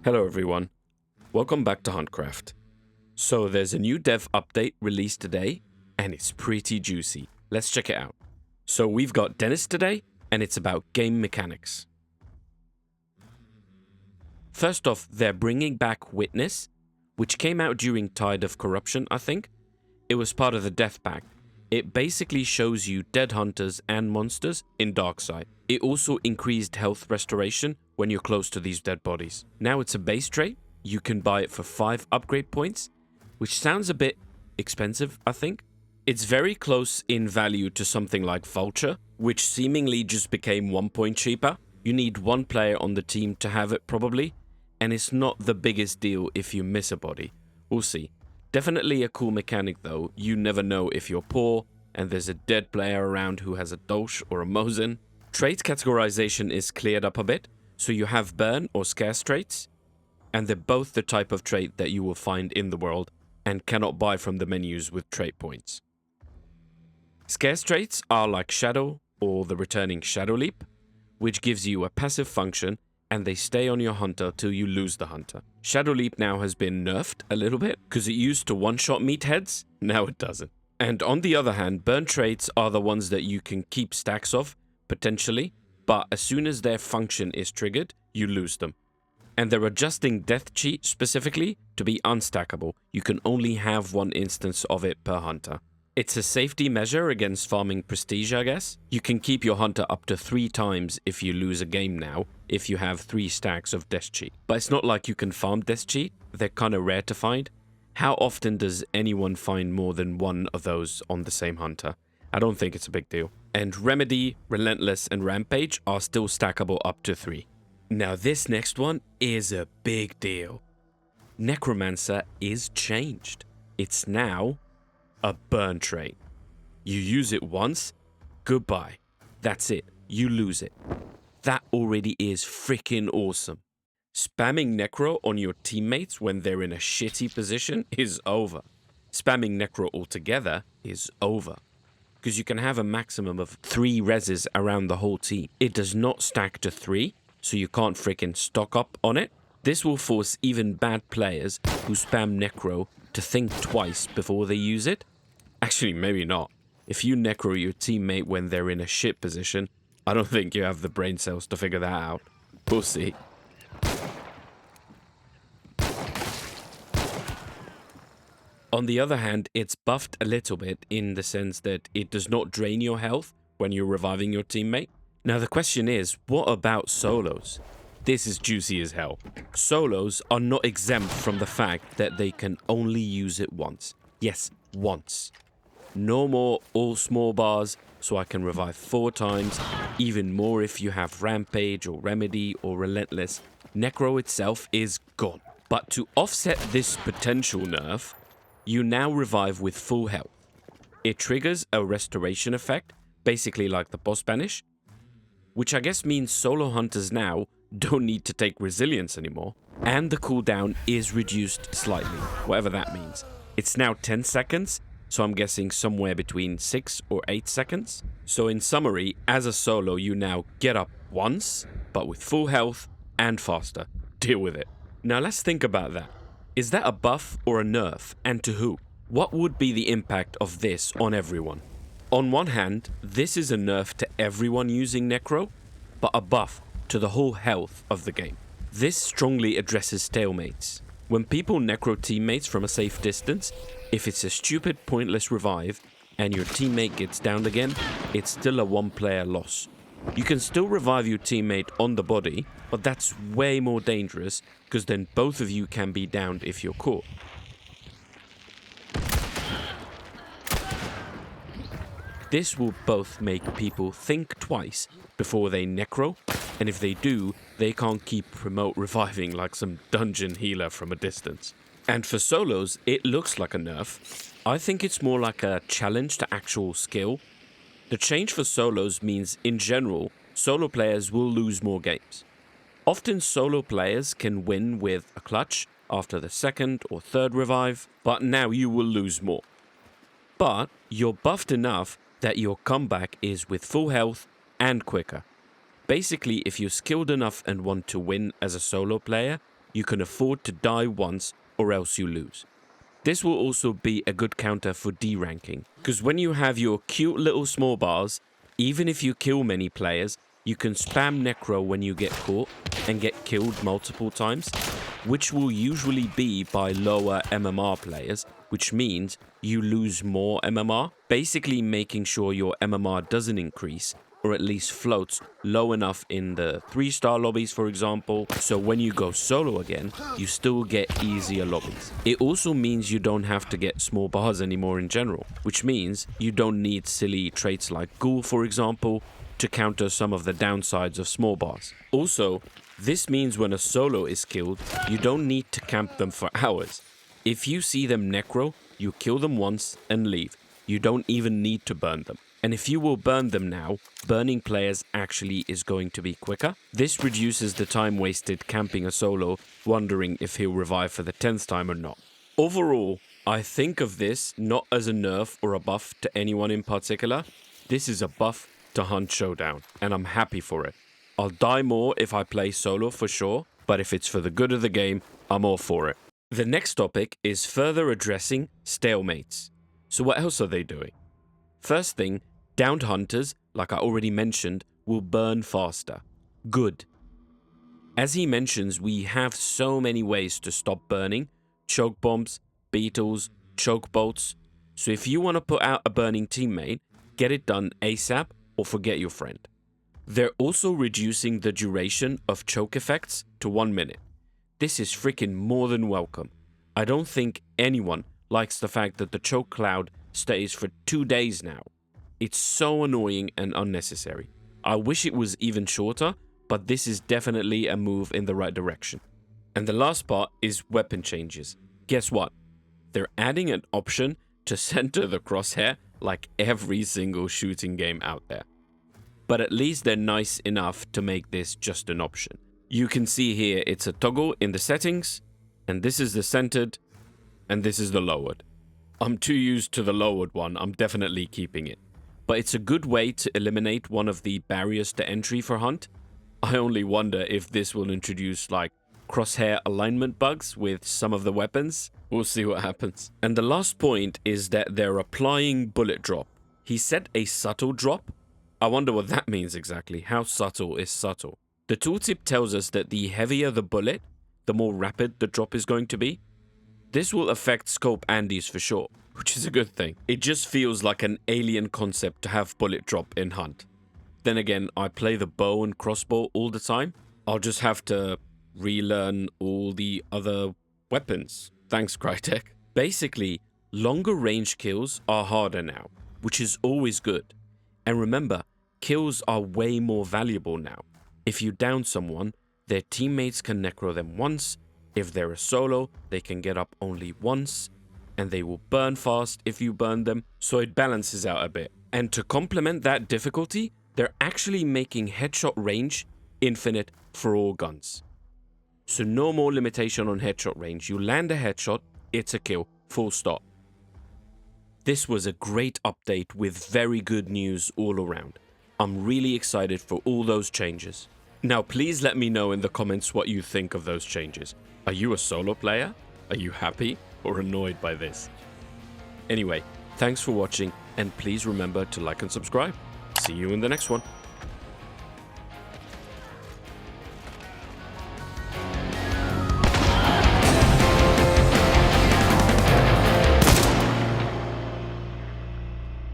Hello everyone, welcome back to Huntcraft. So there's a new dev update released today, and it's pretty juicy. Let's check it out. So we've got Dennis today, and it's about game mechanics. First off, they're bringing back Witness, which came out during Tide of Corruption, I think. It was part of the Death Pack. It basically shows you dead hunters and monsters in Darkside. It also increased health restoration when you're close to these dead bodies. Now it's a base trait. You can buy it for 5 upgrade points, which sounds a bit expensive, I think. It's very close in value to something like Vulture, which seemingly just became 1 point cheaper. You need 1 player on the team to have it probably, and it's not the biggest deal if you miss a body. We'll see. Definitely a cool mechanic though. You never know if you're poor and there's a dead player around who has a Dolch or a Mosin. Trait categorization is cleared up a bit, so you have burn or scarce traits, and they're both the type of trait that you will find in the world and cannot buy from the menus with trait points. Scarce traits are like Shadow or the returning Shadow Leap, which gives you a passive function and they stay on your hunter till you lose the hunter. Shadow Leap now has been nerfed a little bit because it used to one-shot meatheads, now it doesn't. And on the other hand, burn traits are the ones that you can keep stacks of, potentially, but as soon as their function is triggered, you lose them. And they're adjusting Death Cheat specifically to be unstackable. You can only have 1 instance of it per hunter. It's a safety measure against farming prestige, I guess. You can keep your hunter up to 3 times if you lose a game now, if you have 3 stacks of Death Cheat. But it's not like you can farm Death Cheat. They're kind of rare to find. How often does anyone find more than 1 of those on the same hunter? I don't think it's a big deal. And Remedy, Relentless, and Rampage are still stackable up to 3. Now this next one is a big deal. Necromancer is changed. It's now a burn trait. You use it once, goodbye. That's it. You lose it. That already is freaking awesome. Spamming Necro on your teammates when they're in a shitty position is over. Spamming Necro altogether is over, because you can have a maximum of 3 reses around the whole team. It does not stack to 3, so you can't freaking stock up on it. This will force even bad players who spam Necro to think twice before they use it. Actually, maybe not. If you Necro your teammate when they're in a shit position, I don't think you have the brain cells to figure that out. We'll see. On the other hand, it's buffed a little bit in the sense that it does not drain your health when you're reviving your teammate. Now the question is, what about solos? This is juicy as hell. Solos are not exempt from the fact that they can only use it once. Yes, once. No more all small bars, so I can revive 4 times, even more if you have Rampage or Remedy or Relentless. Necro itself is gone. But to offset this potential nerf, you now revive with full health. It triggers a restoration effect, basically like the boss banish, which I guess means solo hunters now don't need to take resilience anymore, and the cooldown is reduced slightly, whatever that means. It's now 10 seconds, so I'm guessing somewhere between 6 or 8 seconds. So in summary, as a solo, you now get up once, but with full health and faster. Deal with it. Now let's think about that. Is that a buff or a nerf, and to who? What would be the impact of this on everyone? On one hand, this is a nerf to everyone using Necro, but a buff to the whole health of the game. This strongly addresses stalemates. When people Necro teammates from a safe distance, if it's a stupid pointless revive and your teammate gets downed again, it's still a 1-player loss. You can still revive your teammate on the body, but that's way more dangerous because then both of you can be downed if you're caught. This will both make people think twice before they Necro, and if they do, they can't keep remote reviving like some dungeon healer from a distance. And for solos, it looks like a nerf. I think it's more like a challenge to actual skill. The change for solos means, in general, solo players will lose more games. Often solo players can win with a clutch after the 2nd or 3rd revive, but now you will lose more. But you're buffed enough that your comeback is with full health and quicker. Basically, if you're skilled enough and want to win as a solo player, you can afford to die once or else you lose. This will also be a good counter for D-ranking, because when you have your cute little small bars, even if you kill many players, you can spam necro when you get caught and get killed multiple times, which will usually be by lower MMR players, which means you lose more MMR, basically making sure your MMR doesn't increase, or at least floats low enough in the 3-star lobbies, for example, so when you go solo again, you still get easier lobbies. It also means you don't have to get small bars anymore in general, which means you don't need silly traits like Ghoul, for example, to counter some of the downsides of small bars. Also, this means when a solo is killed, you don't need to camp them for hours. If you see them necro, you kill them once and leave. You don't even need to burn them. And if you will burn them now, burning players actually is going to be quicker. This reduces the time wasted camping a solo, wondering if he'll revive for the 10th time or not. Overall, I think of this not as a nerf or a buff to anyone in particular. This is a buff to Hunt Showdown, and I'm happy for it. I'll die more if I play solo for sure, but if it's for the good of the game, I'm all for it. The next topic is further addressing Stalemates. So what else are they doing? First thing, downed hunters, like I already mentioned, will burn faster. Good. As he mentions, we have so many ways to stop burning. Choke bombs, beetles, choke bolts. So if you want to put out a burning teammate, get it done ASAP or forget your friend. They're also reducing the duration of choke effects to 1 minute. This is freaking more than welcome. I don't think anyone likes the fact that the choke cloud stays for 2 days now. It's so annoying and unnecessary. I wish it was even shorter, but this is definitely a move in the right direction. And the last part is weapon changes. Guess what? They're adding an option to center the crosshair like every single shooting game out there. But at least they're nice enough to make this just an option. You can see here it's a toggle in the settings, and this is the centered, and this is the lowered. I'm too used to the lowered one, I'm definitely keeping it. But it's a good way to eliminate one of the barriers to entry for Hunt. I only wonder if this will introduce like crosshair alignment bugs with some of the weapons. We'll see what happens. And the last point is that they're applying bullet drop. He said a subtle drop. I wonder what that means exactly. How subtle is subtle? The tooltip tells us that the heavier the bullet, the more rapid the drop is going to be. This will affect scope Andes for sure, which is a good thing. It just feels like an alien concept to have bullet drop in Hunt. Then again, I play the bow and crossbow all the time. I'll just have to relearn all the other weapons. Thanks, Crytek. Basically, longer range kills are harder now, which is always good. And remember, kills are way more valuable now. If you down someone, their teammates can necro them once. If they're a solo, they can get up only once, and they will burn fast if you burn them, so it balances out a bit. And to complement that difficulty, they're actually making headshot range infinite for all guns. So no more limitation on headshot range. You land a headshot, it's a kill, full stop. This was a great update with very good news all around. I'm really excited for all those changes. Now please let me know in the comments what you think of those changes. Are you a solo player? Are you happy or annoyed by this? Anyway, thanks for watching, and please remember to like and subscribe. See you in the next one.